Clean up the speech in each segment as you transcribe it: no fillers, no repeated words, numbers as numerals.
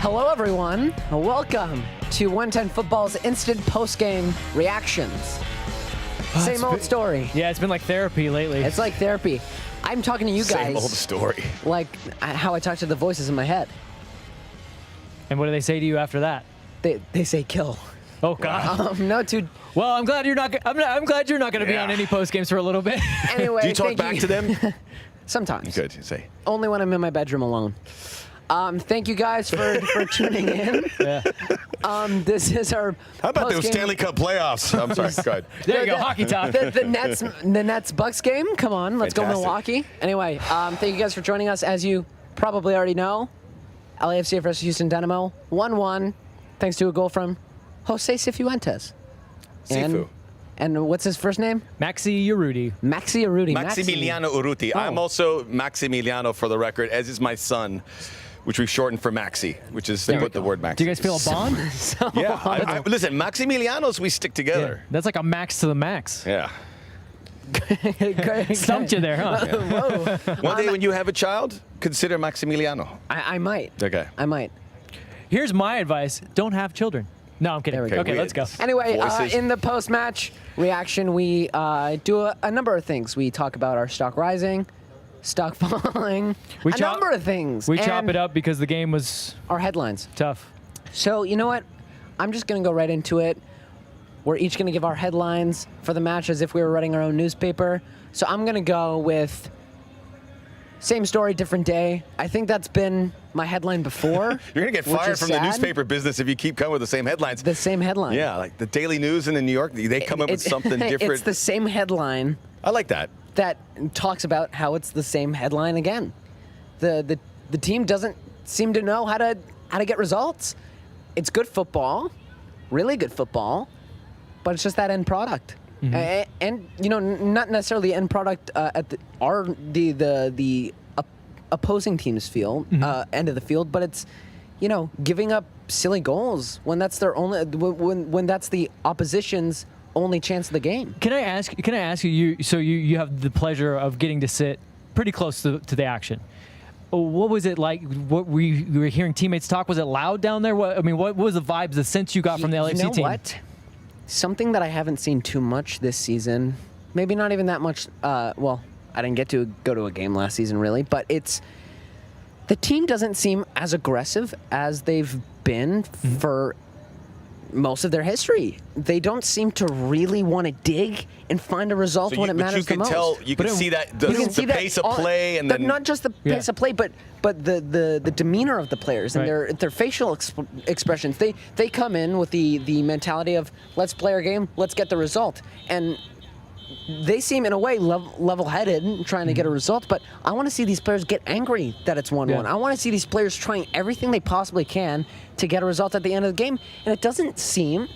Hello, everyone. Welcome to 110 Football's instant post-game reactions. Same old story. Yeah, it's been like therapy lately. It's like therapy. I'm talking to you guys. Same old story. Like how I talk to the voices in my head. And what do they say to you after that? They say kill. Oh God. No, dude. Well, I'm glad you're not. I'm glad you're not going to be on any post games for a little bit. Anyway, Do you talk back to them? Sometimes. Good, you say. Only when I'm in my bedroom alone. Thank you guys for tuning in. Yeah. This is our. How about those post-game- Stanley Cup playoffs? I'm sorry. Go ahead. There you go. Hockey talk. The Nets Bucks game. Come on, let's go Fantastic. Milwaukee. Anyway, thank you guys for joining us. As you probably already know, LAFC versus Houston Dynamo 1-1, thanks to a goal from Jose Cifuentes. Sifu. And what's his first name? Maxi Urruti. Maxi Urruti. Maximiliano Urruti. I'm also Maximiliano for the record, as is my son, which we've shortened for Maxi, which is they put the word Maxi. Do you guys feel a bond? Yeah. Listen, Maximilianos, we stick together. That's like a max to the max. Yeah. Stumped you there, huh? Whoa. One day when you have a child, consider Maximiliano. I might. Okay. I might. Here's my advice: don't have children. No, I'm kidding. There we go. Okay, let's go. Anyway, Voices. in the post-match reaction, we do a number of things. We talk about our stock rising, stock falling, a number of things. We chop and it up because the game was our headlines. tough. So, you know what? I'm just going to go right into it. We're each going to give our headlines for the match as if we were writing our own newspaper. So I'm going to go with same story, different day. I think that's been my headline before. You're going to get which fired is from sad. the newspaper business if you keep coming with the same headlines. The same headline. Yeah, like the Daily News in New York, they come up with something different. It's the same headline I like that. that talks about how it's the same headline again. The team doesn't seem to know how to get results. It's good football, really good football, but it's just that end product. And you know, not necessarily the end product at the opposing team's field end of the field, but it's, you know, giving up silly goals when that's their only when that's the opposition's only chance of the game. Can I ask you? So you have the pleasure of getting to sit pretty close to the action. What was it like? What you were hearing teammates talk? Was it loud down there? What was the vibes, the sense you got from the LAFC You know team? what? Something that I haven't seen too much this season, maybe not even that much. Well, I didn't get to go to a game last season, really, but it's the team doesn't seem as aggressive as they've been for most of their history. They don't seem to really want to dig and find a result when it matters the most. You can see that the pace of play and then not just the pace of play, but the demeanor of the players and their facial expressions. They come in with the mentality of let's play our game, let's get the result, and they seem in a way level-headed and trying to get a result. But I want to see these players get angry that it's 1-1. Yeah. I want to see these players trying everything they possibly can to get a result at the end of the game, and it doesn't seem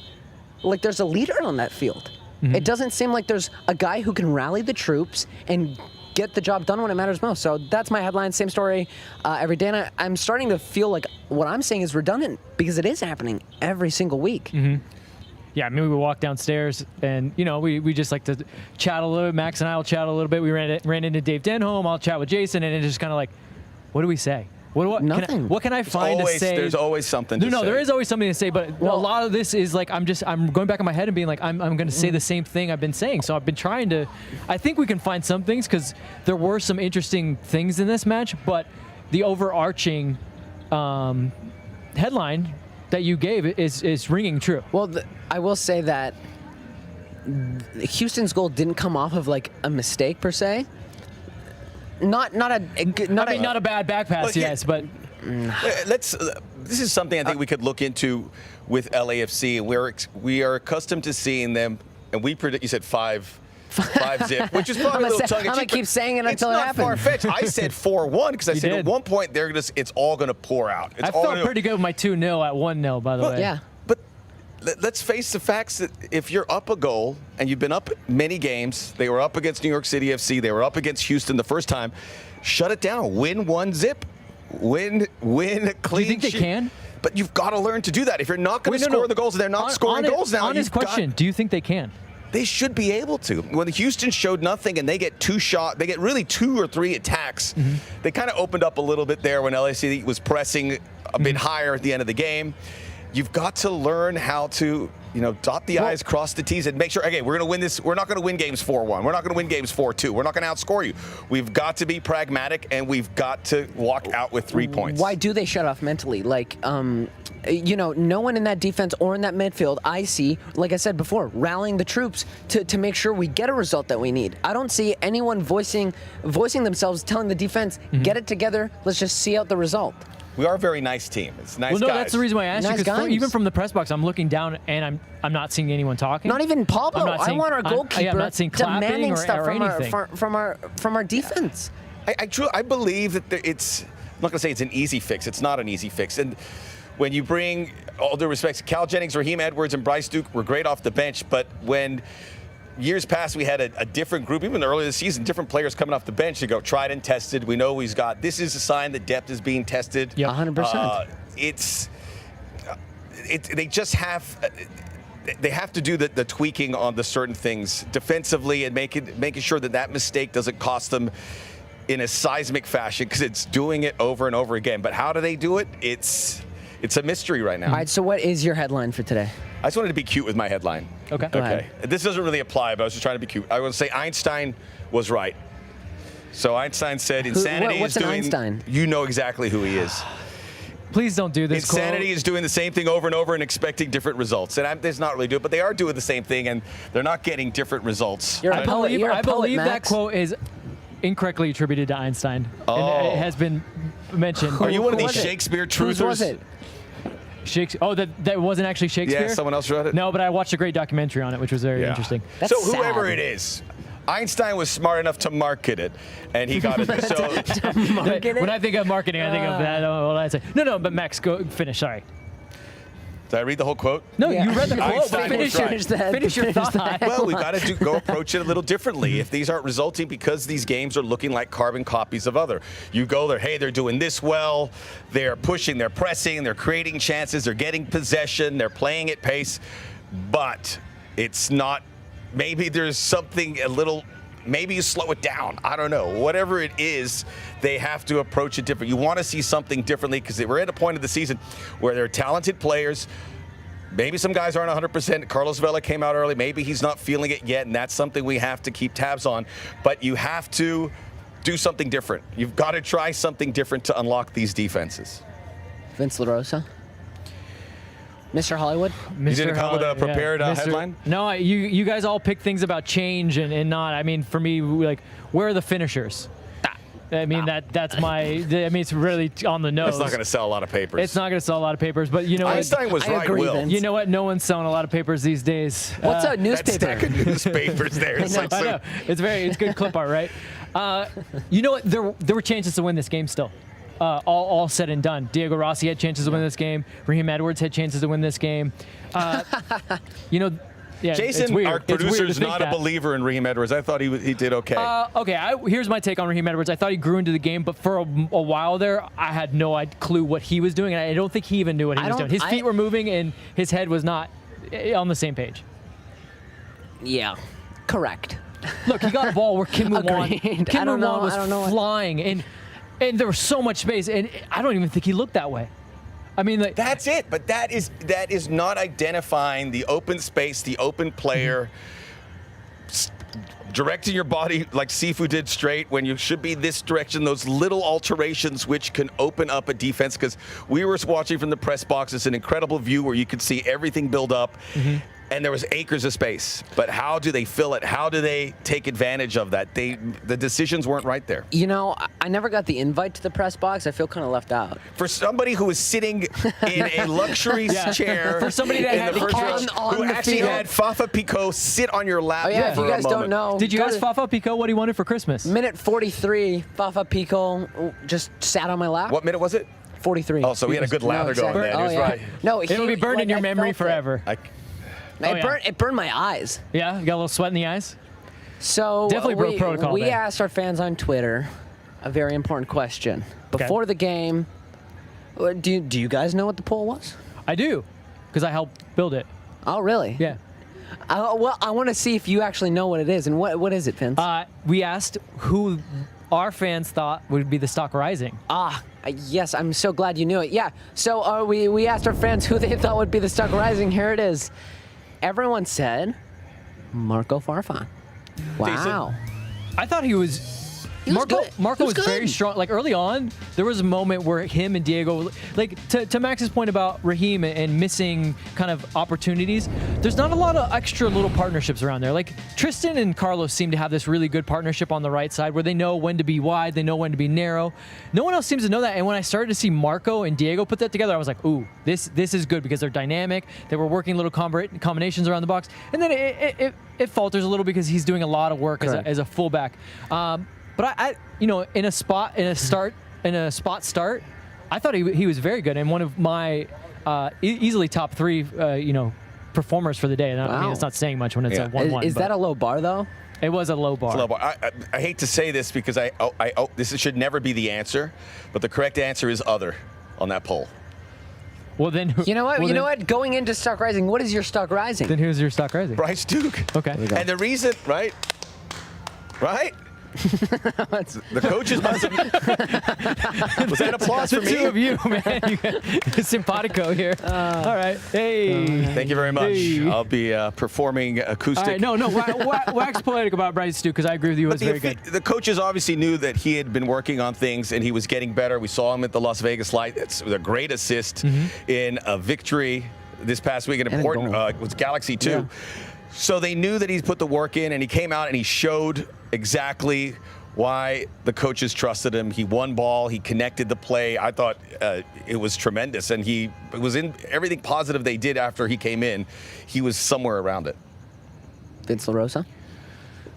like there's a leader on that field. It doesn't seem like there's a guy who can rally the troops and get the job done when it matters most. So that's my headline. Same story every day. And I'm starting to feel like what I'm saying is redundant because it is happening every single week. Yeah, I mean, we would walk downstairs and, you know, we just like to chat a little bit. Max and I will chat a little bit. We ran into Dave Denholm. I'll chat with Jason, and it's just kind of like, what do we say? Nothing. What can I find to say? There's always something to say. No, there is always something to say, but a lot of this is like I'm going back in my head and being like, I'm going to say the same thing I've been saying. So I've been trying to, I think we can find some things because there were some interesting things in this match, but the overarching headline that you gave is ringing true. Well, I will say that Houston's goal didn't come off of like a mistake per se. Not a bad back pass, yes, but This is something I think we could look into with LAFC. We are accustomed to seeing them, and we predict. You said five zip, which is probably a little tongue in cheek. I'm gonna keep saying it until it happens. It's not far-fetched. I said 4-1 because I said did. at one point it's all going to pour out. I felt pretty good with my 2-0 at 1-0, by the way. Yeah. But let's face the facts that if you're up a goal and you've been up many games, they were up against New York City FC, they were up against Houston the first time, shut it down. Win 1-zip. Win clean. Do you think they can? But you've got to learn to do that. If you're not going to score the goals, and they're not scoring goals now. Honest question, do you think they can? They should be able to. When the Houston showed nothing and they get they get really 2 or 3 attacks. They kind of opened up a little bit there when LAC was pressing a bit higher at the end of the game. You've got to learn how to, dot the I's, cross the T's, and make sure, okay, we're going to win this. We're not going to win games 4-1. We're not going to win games 4-2. We're not going to outscore you. We've got to be pragmatic, and we've got to walk out with 3 points. Why do they shut off mentally? Like, no one in that defense or in that midfield, I see, like I said before, rallying the troops to make sure we get a result that we need. I don't see anyone voicing themselves, telling the defense, get it together, let's just see out the result. We are a very nice team. It's nice Well, no, guys. that's the reason why I asked Nice you, because guys. even from the press box, I'm looking down and I'm not seeing anyone talking. Not even Pablo. I'm not I seeing- want our goalkeeper I'm not seeing clapping demanding or stuff anything. from our defense. I believe that it's, I'm not going to say it's an easy fix. It's not an easy fix. And when you bring, all due respect, Cal Jennings, Raheem Edwards, and Bryce Duke were great off the bench, but when years past we had a different group, even earlier this season, different players coming off the bench to go tried and tested. We know he's got, this is a sign that depth is being tested. Yep. 100%. They just have, they have to do the tweaking on the certain things defensively and making sure that mistake doesn't cost them in a seismic fashion, because it's doing it over and over again. But how do they do it? It's a mystery right now. All right, so what is your headline for today? I just wanted to be cute with my headline. Okay. Go ahead. Okay. This doesn't really apply, but I was just trying to be cute. I would say Einstein was right. So Einstein said insanity what's is an doing. Einstein? You know exactly who he is. Please don't do this. Insanity is doing the same thing over and over and expecting different results. And there's not really do it, but they are doing the same thing, and they're not getting different results. You're a I poet. believe, You're a I poet, believe that Max. quote is incorrectly attributed to Einstein. Oh. And it has been mentioned. Are you one of Who these was it? Shakespeare Whose truthers? was it? Shakespeare? Oh, that wasn't actually Shakespeare? Yeah, someone else wrote it? No, but I watched a great documentary on it, which was very Yeah. interesting. That's so whoever sad. it is, Einstein was smart enough to market it, and he got it. So When I think of marketing, I think of that. What I say? No, but Max, go finish. Sorry. did I read the whole quote? No, Yeah. you read the quote. Einstein Finish, was right. finish your Finish thought. that. Well, we got to go approach it a little differently. If these aren't resulting because these games are looking like carbon copies of other, you go there, hey, they're doing this well, they're pushing, they're pressing, they're creating chances, they're getting possession, they're playing at pace, but it's not, maybe there's something a little, maybe you slow it down. I don't know. Whatever it is, they have to approach it different. You want to see something differently, because we're at a point of the season where there are talented players. Maybe some guys aren't 100%. Carlos Vela came out early. Maybe he's not feeling it yet, and that's something we have to keep tabs on. But you have to do something different. You've got to try something different to unlock these defenses. Vince LaRosa? Mr. Hollywood? You didn't come with a prepared headline? No, you guys all pick things about change and not. I mean, for me, like, where are the finishers? I mean, that's my. I mean, it's really on the nose. It's not going to sell a lot of papers. It's not going to sell a lot of papers, but you know what? Einstein was I right, agree, Will. Vince. You know what? No one's selling a lot of papers these days. What's a That newspaper? stack of newspapers there. It's like I know. It's good clip art, right? You know what? There were chances to win this game still. All said and done. Diego Rossi had chances to win this game. Raheem Edwards had chances to win this game. You know, yeah, it's Jason, weird. our It's weird to producer, is think not a that. believer in Raheem Edwards. I thought he did okay. Okay, here's my take on Raheem Edwards. I thought he grew into the game, but for a while there, I had no clue what he was doing, and I don't think he even knew what he was doing. His feet were moving, and his head was not on the same page. Yeah, correct. Look, he got a ball where Kim Woo-Wan Agreed. I don't know. was flying, and there was so much space, and I don't even think he looked that way. I mean, like, That's it. But that is not identifying the open space, the open player, directing your body like Sifu did straight when you should be this direction, those little alterations which can open up a defense. Because we were watching from the press box. It's an incredible view where you could see everything build up. And there was acres of space. But how do they fill it? How do they take advantage of that? The decisions weren't right there. You know, I never got the invite to the press box. I feel kind of left out. For somebody who was sitting in a luxury chair, For somebody that in had the to first catch row, on who the actually field. had Fafa Picault sit on your lap. Oh yeah, if for you a guys don't moment. know, did you go ask to Fafa Picault what he wanted for Christmas? minute 43, Fafa Pico just sat on my lap. What minute was it? 43. Oh, so we had a good lather going there. Oh, He was yeah. right. No, It'll be burned in your memory forever. It burned my eyes. Yeah, you got a little sweat in the eyes. So Definitely broke protocol we there. asked our fans on Twitter a very important question. Before the game, do you guys know what the poll was? I do, because I helped build it. Oh, really? Yeah. Well, I want to see if you actually know what it is. And what is it, Vince? We asked who our fans thought would be the stock rising. Yes, I'm so glad you knew it. Yeah, so we asked our fans who they thought would be the stock rising. Here it is. Everyone said Marco Farfan. Wow. I thought he was. good. Marco He was was very good. strong. Like early on, there was a moment where him and Diego, like to Max's point about Raheem and missing kind of opportunities, there's not a lot of extra little partnerships around there. Like Tristan and Carlos seem to have this really good partnership on the right side where they know when to be wide, they know when to be narrow. No one else seems to know that. And when I started to see Marco and Diego put that together, I was like, ooh, this is good because they're dynamic. They were working little combinations around the box. And then it falters a little because he's doing a lot of work as a fullback. But I in a spot start, I thought he was very good and one of my easily top 3 performers for the day. And I mean, it's not saying much when it's a 1-1. Is that a low bar though? It was a low bar. It's a low bar. I hate to say this because this should never be the answer, but the correct answer is other on that poll. Well then, You know what? Going into stock rising, what is your stock rising? Then who's your stock rising? Bryce Duke. Okay. And the reason, right? The coaches must have. Was that applause for The me? two of you, man. It's simpatico here. All right. Hey. Thank you very much. Hey. I'll be performing acoustic. All right. No. Wax poetic about Bryce Duke because I agree with you. It was very good. The coaches obviously knew that he had been working on things and he was getting better. We saw him at the Las Vegas Light. It was a great assist in a victory this past week. An important was Galaxy too. Yeah. So they knew that he's put the work in, and he came out and he showed exactly why the coaches trusted him. He won ball. He connected the play. I thought it was tremendous, and he was in everything positive they did after he came in. He was somewhere around it. Vince LaRosa?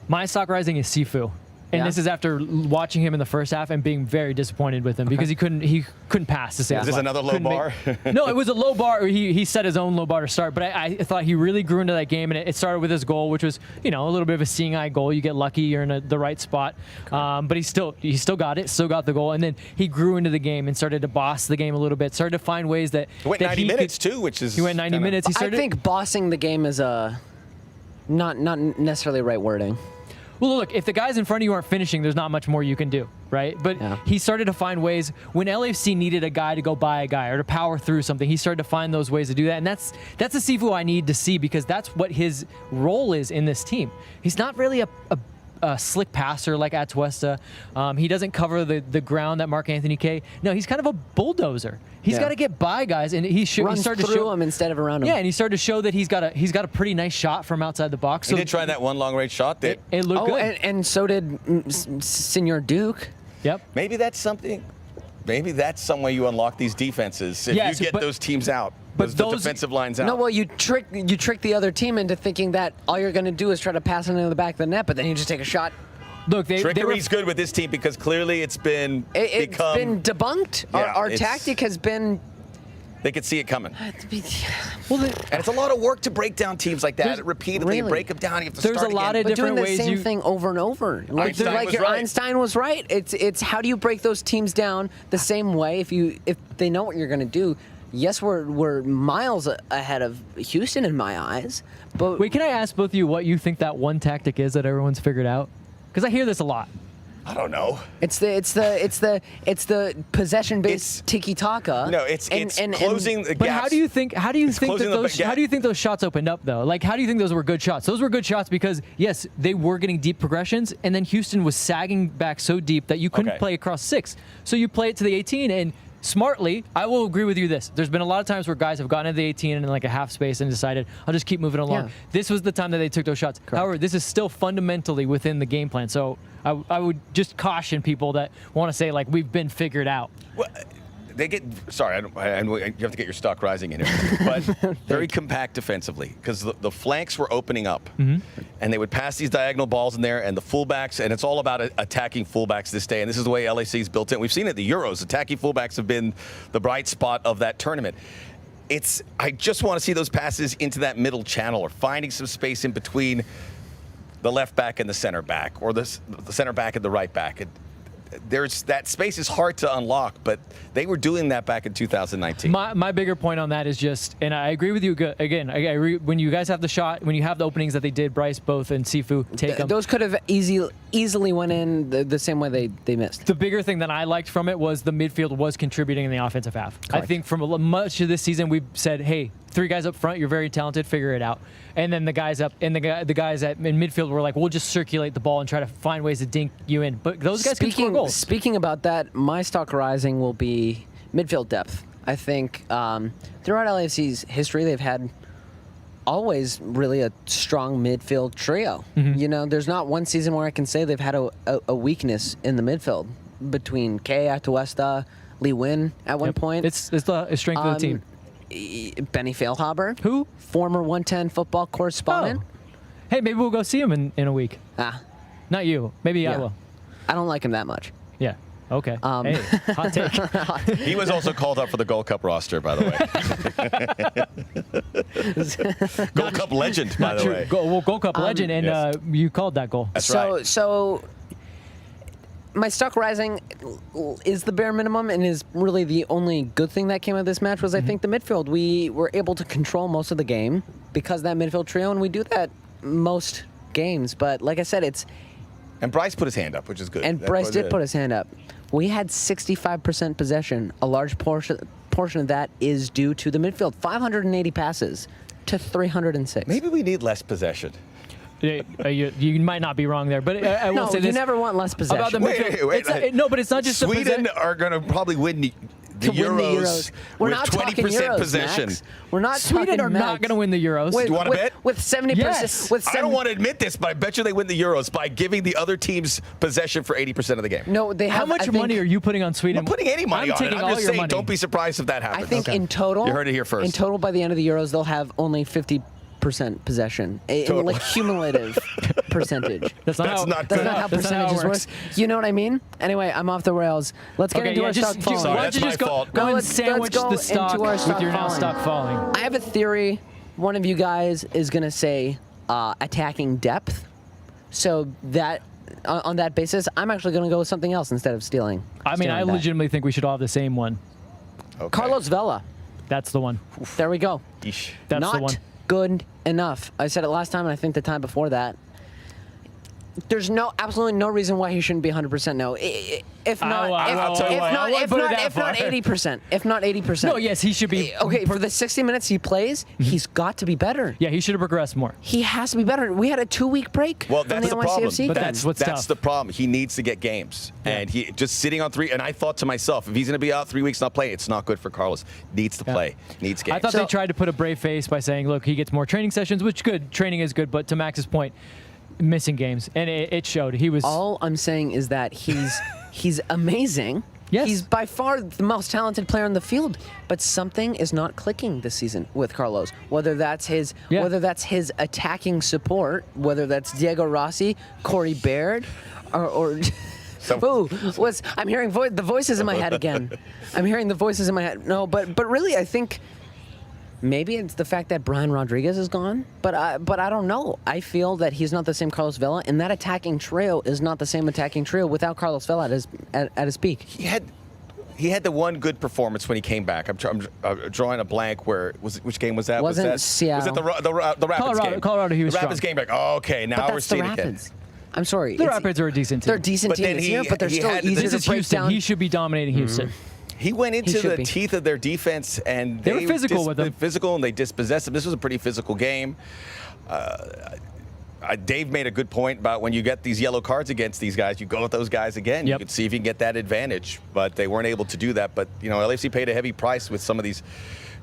My stock rising is Sifu. And this is after watching him in the first half and being very disappointed with him because he couldn't pass to save. Is this another low bar? No, it was a low bar. He set his own low bar to start, but I thought he really grew into that game, and it started with his goal, which was a little bit of a seeing eye goal. You get lucky, you're in the right spot, but he still got it, still got the goal, and then he grew into the game and started to boss the game a little bit, started to find ways that He went 90 minutes too, which is he went 90 minutes. I think bossing the game is not necessarily right wording. Well, look, if the guys in front of you aren't finishing, there's not much more you can do, right? But he started to find ways when LAFC needed a guy to go by a guy or to power through something. He started to find those ways to do that, and that's a Sifu I need to see because that's what his role is in this team. He's not really a slick passer like Atuesta. He doesn't cover the ground that Mark Anthony K. No, he's kind of a bulldozer. He's got to get by guys, and he started to show them instead of around them. Yeah, and he started to show that he's got a pretty nice shot from outside the box. He did try that one long-range shot. It looked good. And so did Senor Duke. Yep. Maybe that's something. Maybe that's some way you unlock these defenses. If you get those teams out, those defensive lines out. No, well, you trick the other team into thinking that all you're going to do is try to pass it into the back of the net, but then you just take a shot. Look, Trickery's good with this team because clearly it's been been debunked. Yeah, our tactic has been. They could see it coming. Well, and it's a lot of work to break down teams like that repeatedly. Really? Break them down. You have to There's start a lot again. of different doing the ways same thing over and over. Einstein was right. It's how do you break those teams down the same way if they know what you're going to do. Yes, we're miles ahead of Houston in my eyes. But wait, can I ask both of you what you think that one tactic is that everyone's figured out? Because I hear this a lot. I don't know. It's the possession-based tiki-taka. No, it's closing the gaps. But how do you think those shots opened up though? Like, how do you think those were good shots? Those were good shots because yes, they were getting deep progressions, and then Houston was sagging back so deep that you couldn't play across 6. So you play it to the 18 and. Smartly, I will agree with you this. There's been a lot of times where guys have gotten into the 18 in like a half space and decided, I'll just keep moving along. Yeah. This was the time that they took those shots. Correct. However, this is still fundamentally within the game plan. So I would just caution people that want to say, like, we've been figured out. Well, they get, sorry, you have to get your stock rising in here, but very compact defensively because the flanks were opening up and they would pass these diagonal balls in there and the fullbacks, and it's all about attacking fullbacks this day, and this is the way LAC's built in. We've seen it at the Euros. Attacking fullbacks have been the bright spot of that tournament. I just want to see those passes into that middle channel or finding some space in between the left back and the center back or the center back and the right back. There's that space is hard to unlock, but they were doing that back in 2019. My bigger point on that is just, and I agree with you again. I agree when you guys have the shot, when you have the openings that they did, Bryce, both, and Sifu take them. Those could have easily went in the same way they missed. The bigger thing that I liked from it was the midfield was contributing in the offensive half. Correct. I think from much of this season we've said, hey, 3 guys up front, you're very talented, figure it out. And then the guys up and the guys in midfield were like, we'll just circulate the ball and try to find ways to dink you in. But those guys can score goals. Speaking about that, my stock rising will be midfield depth. I think throughout LAFC's history, they've had always really a strong midfield trio. You know, there's not one season where I can say they've had a weakness in the midfield between Kay Atuesta, Lee Win at one point. It's the strength of the team. Benny Feilhaber, Who? former 110 football correspondent. Oh. Hey, maybe we'll go see him in a week. Not you. Maybe I Yeah. will. I don't like him that much. Yeah. Okay. Hey, hot take. He was also called up for the Gold Cup roster, by the way. Gold Cup legend, by the way. Gold Cup legend, and yes. You called that goal. That's right. So my stock rising is the bare minimum, and is really the only good thing that came out of this match was I think the midfield. We were able to control most of the game because of that midfield trio, and we do that most games. But like I said, And Bryce put his hand up, which is good. and Bryce did put his hand up. We had 65% possession. A large portion of that is due to the midfield. 580 passes to 306. Maybe we need less possession. You might not be wrong there, but I will No, say you this never want less possession. about the midfield. Wait. No, but it's not just Sweden are going to probably win the Euros We're with not 20% talking Euros, possession. Max. We're not Sweden talking are not going to win the Euros. With, Do you wanna bet? With 70%. Yes. With I don't want to admit this, but I bet you they win the Euros by giving the other teams possession for 80% of the game. No, they have. How much I think, money are you putting on Sweden? I'm not putting any money I'm on it. taking I'm all just your saying, money. don't be surprised if that happens. I think in total. You heard it here first. In total, by the end of the Euros, they'll have only 50% possession. Like cumulative percentage. That's That's not That's good. not how That's not how it percentages works. work. You know what I mean? Anyway, I'm off the rails. Let's get into our stock falling. Sorry, Why don't that's you my just go, fault. go No, and let's sandwich go the stock into our with stock your now falling. stock falling? I have a theory. One of you guys is going to say attacking depth. So that on that basis, I'm actually going to go with something else instead of stealing. I mean, I stealing that. legitimately think we should all have the same one. Okay. Carlos Vela. That's the one. There we go. Yeesh. That's Not the one. good enough. I said it last time, and I think the time before that. There's absolutely no reason why he shouldn't be 100% no. If not, I'll tell you why. if not 80%, if not 80%. No, yes, he should be. Okay, for the 60 minutes he plays, he's got to be better. Yeah, he should have progressed more. He has to be better. We had a 2-week break. Well, from that's the NYCFC. problem. But that's what's that's tough. the problem. He needs to get games, and he just sitting on 3. And I thought to myself, if he's going to be out 3 weeks not playing, it's not good for Carlos. Needs to play. Needs games. I thought they tried to put a brave face by saying, look, he gets more training sessions, which good. Training is good, but to Max's point, missing games, and it showed. He was. All I'm saying is that he's amazing. Yes. He's by far the most talented player in the field, but something is not clicking this season with Carlos. Whether that's his attacking support, whether that's Diego Rossi, Corey Baird, or I'm hearing the voices in my head again. I'm hearing the voices in my head. No, but really, I think maybe it's the fact that Brian Rodriguez is gone, but I don't know. I feel that he's not the same Carlos Vela, and that attacking trio is not the same attacking trio without Carlos Vela at his peak. He had the one good performance when he came back. I'm drawing a blank. Which game was that? Wasn't was that Seattle. Was that the Rapids game? Colorado, he was the Rapids strong. game back. Oh, okay, now But we're that's the seeing it again. Rapids. I'm sorry. The Rapids are a decent team. They're a decent But team then this he- year, but they're he still had- easier This to is break Houston. down. He should be dominating Houston. He went into should the be. teeth of their defense, and They were physical with him. Physical, and they dispossessed him. This was a pretty physical game. Dave made a good point about when you get these yellow cards against these guys, you go with those guys again. Yep. You can see if you can get that advantage, but they weren't able to do that. But, LAFC paid a heavy price with some of these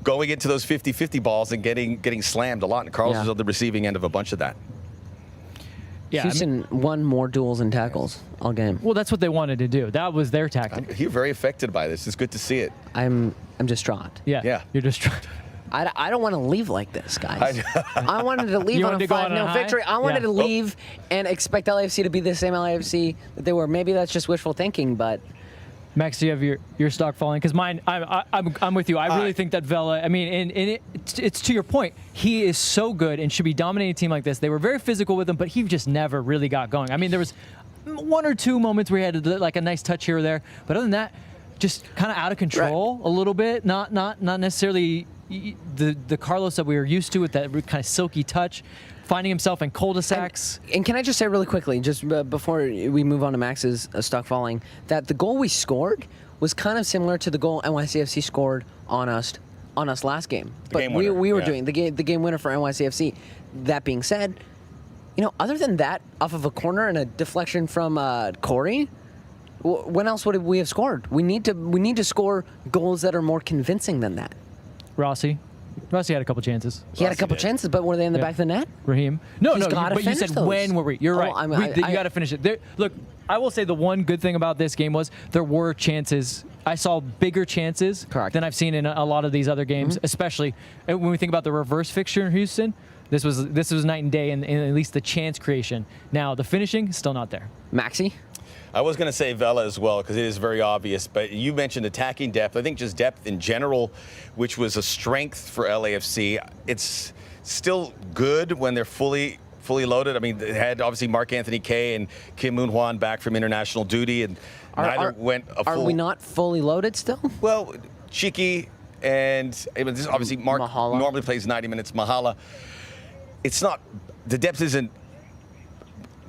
going into those 50-50 balls and getting slammed a lot, and Carlos was on the receiving end of a bunch of that. Yeah, Houston won more duels and tackles all game. well, that's what they wanted to do. That was their tactic. You're very affected by this. It's good to see it. I'm distraught. Yeah. You're just trying. I don't want to leave like this, guys. I wanted to leave You on wanted a to go on a 5-0 high? victory. I wanted Yeah. to leave and expect LAFC to be the same LAFC that they were. Maybe that's just wishful thinking, but Max, do you have your stock falling? Because mine, I'm with you. I really think that Vela. I mean, and it's to your point. He is so good and should be dominating a team like this. They were very physical with him, but he just never really got going. I mean, there was 1 or 2 moments where he had like a nice touch here or there, but other than that, just kind of out of control a little bit. Not necessarily the Carlos that we were used to with that kind of silky touch. finding himself in cul-de-sacs. And can I just say really quickly, just before we move on to Max's stock falling, that the goal we scored was kind of similar to the goal NYCFC scored on us last game. But game winner, we were yeah. doing the game winner for NYCFC. That being said, other than that, off of a corner and a deflection from Corey, when else would we have scored? We need to score goals that are more convincing than that. Rossi had a couple chances. He had a couple chances, but were they in the back of the net? Raheem. No, He's no, gotta but you finish said those. when were we? You're right. You I- got to finish it. Look, I will say the one good thing about this game was there were chances. I saw bigger chances Correct. than I've seen in a lot of these other games, especially when we think about the reverse fixture in Houston. This was night and day in at least the chance creation. Now, the finishing, still not there. Maxi? I was going to say Vela as well because it is very obvious, but you mentioned attacking depth. I think just depth in general, which was a strength for LAFC. It's still good when they're fully loaded. I mean, they had obviously Mark Anthony Kaye and Kim Moon Hwan back from international duty, and neither went a full. Are we not fully loaded still? Well, Chiki and this obviously Mark Mahala. normally plays 90 minutes. Mahala. It's not, the depth isn't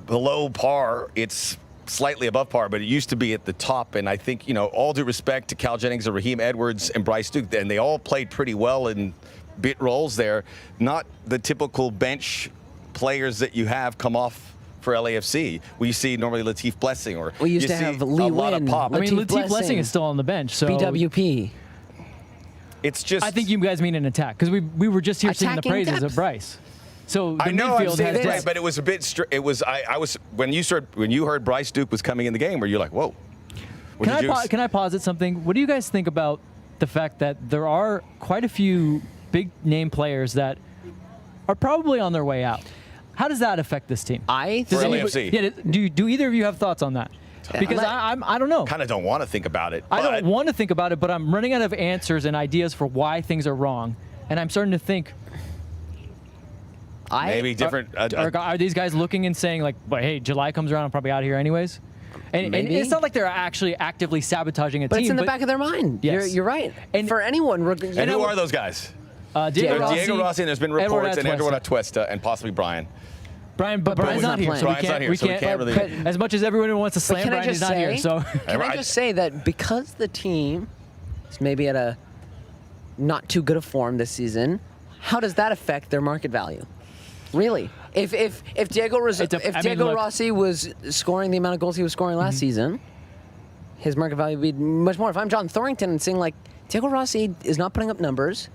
below par. It's slightly above par, but it used to be at the top. And I think, all due respect to Cal Jennings and Raheem Edwards and Bryce Duke, and they all played pretty well in bit roles there. Not the typical bench players that you have come off for LAFC. We see normally Latif Blessing, or We used you to see have a Lee lot of Wynn. pop. I mean, Latif Latif Blessing. Blessing is still on the bench. So BWP. It's just. I think you guys mean an attack because we were just here singing the Attacking praises depth. of Bryce. So the I know I'm midfield saying has it right, depth. but it was a bit. It was. I was when you heard Bryce Duke was coming in the game, were you like, whoa? Can I posit something? What do you guys think about the fact that there are quite a few big name players that are probably on their way out? How does that affect this team? For LAFC. Yeah, do either of you have thoughts on that? Because I don't know. Kind of don't want to think about it. I don't want to think about it, but I'm running out of answers and ideas for why things are wrong, and I'm starting to think. Maybe different. Are these guys looking and saying like, "But hey, July comes around, I'm probably out of here anyways." And Maybe. it's not like they're actually actively sabotaging a But team. it's in the back of their mind. Yes. You're right. And- for anyone, and who are those guys? Diego Diego Rossi, and there's been Edward reports, and Edward Atuesta. Atuesta, and possibly Brian. But Brian's Brian's not not here, playing. so we Brian's not can't. here, We so we can't. can't really- As much as everyone wants to slam can I Brian, he's just not here. say- So Can I just say that because the team is maybe at a not too good a form this season, how does that affect their market value? Really? If Diego look- Rossi was scoring the amount of goals he was scoring last season, his market value would be much more. If I'm John Thorrington and saying like Diego Rossi is not putting up numbers,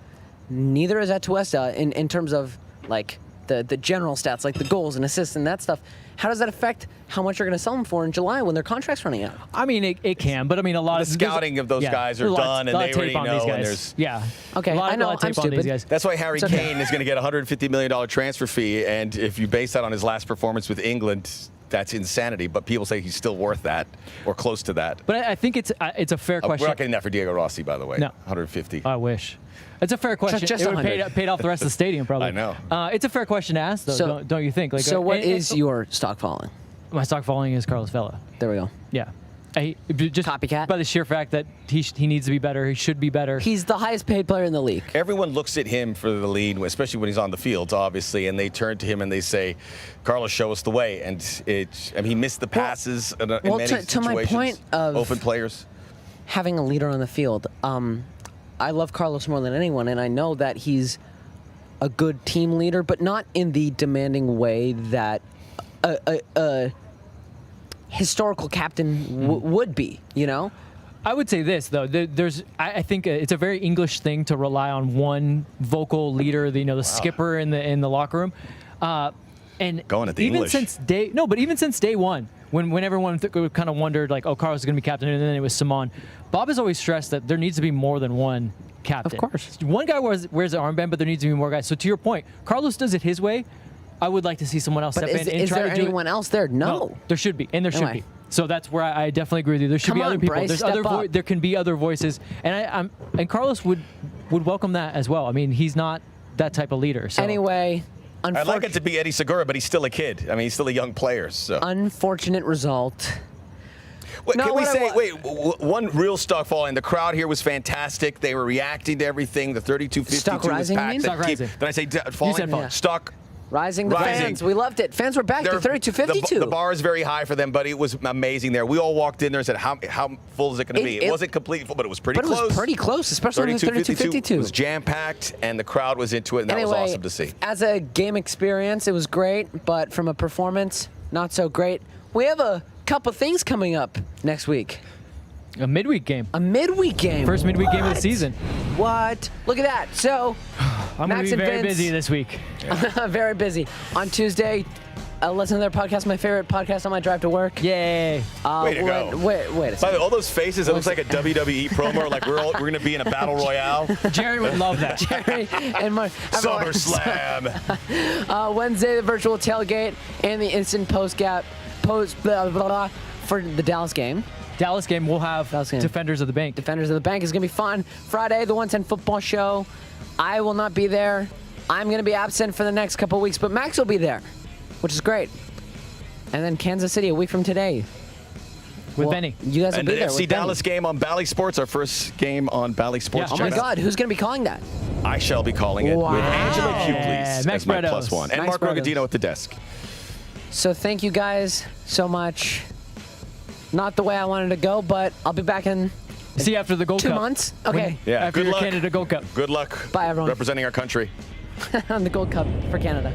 neither is Atuesta in terms of like the general stats, like the goals and assists and that stuff. How does that affect how much you're going to sell them for in July when their contract's running out? I mean, it can, but I mean, a lot The of scouting of those guys are there's a lot- done, and lot they of tape already on these know, and guys. there's- Yeah. Okay, a lot, I know, lot of tape I'm on these stupid. guys. That's why Harry It's okay. Kane is going to get a $150 million transfer fee, and if you base that on his last performance with England, that's insanity. But people say he's still worth that, or close to that. But I think it's a fair We're question. not getting that for Diego Rossi, by the way. No. 150. I wish. It's a fair question. Just it would 100. paid off the rest of the stadium, probably. I know. It's a fair question to ask, though, So- don't you think? Like, So what and- is your stock falling? my stock falling is Carlos Vela. There we go. Yeah. Just Copycat? by the sheer fact that he needs to be better. He should be better. He's the highest paid player in the league. Everyone looks at him for the lead, especially when he's on the field, obviously, and they turn to him and they say, "Carlos, show us the way." And he missed the passes in many situations. to my point of open players. having a leader on the field, I love Carlos more than anyone, and I know that he's a good team leader, but not in the demanding way that a historical captain would be, you know? I would say this though. I think it's a very English thing to rely on one vocal leader, the skipper in the locker room, and Going at the even English. since day one, when everyone kind of wondered like, oh, Carlos is going to be captain, and then it was Simon. Bob has always stressed that there needs to be more than one captain. Of course. One guy wears the armband, but there needs to be more guys. So to your point, Carlos does it his way. I would like to see someone else But step in and is try there to do anyone else there? No. there should be, and there should Anyway. be. So that's where I definitely agree with you. There should Come be other on, people. Bryce, There's step other up. there can be other voices, and and Carlos would welcome that as well. I mean, he's not that type of leader. So Anyway, I'd like it to be Eddie Segura, but he's still a kid. I mean, he's still a young player. So. unfortunate result. Wait, No, can we what I say, wa- one real stock falling. The crowd here was fantastic. They were reacting to everything. The 32-52 Stock was rising, you packed. mean? Stock rising. Did I say falling? said falling. Yeah. Stock Rising the Rising. fans. We loved it. Fans were back to 32-52. The bar is very high for them, but it was amazing there. We all walked in there and said, how full is it going to be? It wasn't completely full, but it was pretty close. But it was pretty close, especially with 32-52. It was jam-packed, and the crowd was into it, and that was awesome to see. As a game experience, it was great, but from a performance, not so great. We have a couple things coming up next week. A midweek game. A midweek game. First midweek game of the season. What? Look at that. So, I'm going to be very busy this week. Very busy. On Tuesday, listen to their podcast, my favorite podcast on my drive to work. Yay. Way to go. Wait a By the second. way, all those faces, it looks like a WWE promo, like we're going to be in a battle royale. Jared would love that. Jerry and Mark. SummerSlam. Wednesday, the virtual tailgate and the instant post blah, blah, blah, for the Dallas game. Dallas game, we'll have Dallas game. Defenders of the Bank. Defenders of the Bank is going to be fun. Friday, the 110 football show. I will not be there. I'm going to be absent for the next couple weeks, but Max will be there, which is great. And then Kansas City a week from today. With Benny. You guys will And be the there FC with Dallas Benny. game on Bally Sports, our first game on Bally Sports. Yeah. Oh my Check it out. God, who's going to be calling that? I shall be calling it Wow. with Angela Yeah, Hughley Max as my Bredos. +1. And Max Mark Bredos. Rogadino at the desk. So thank you guys so much. Not the way I wanted to go, but I'll be back in See you after the Gold 2 Cup. months. Okay. Yeah, After good your luck. Canada Gold Cup. Good luck Bye, everyone. representing our country. On the Gold Cup for Canada.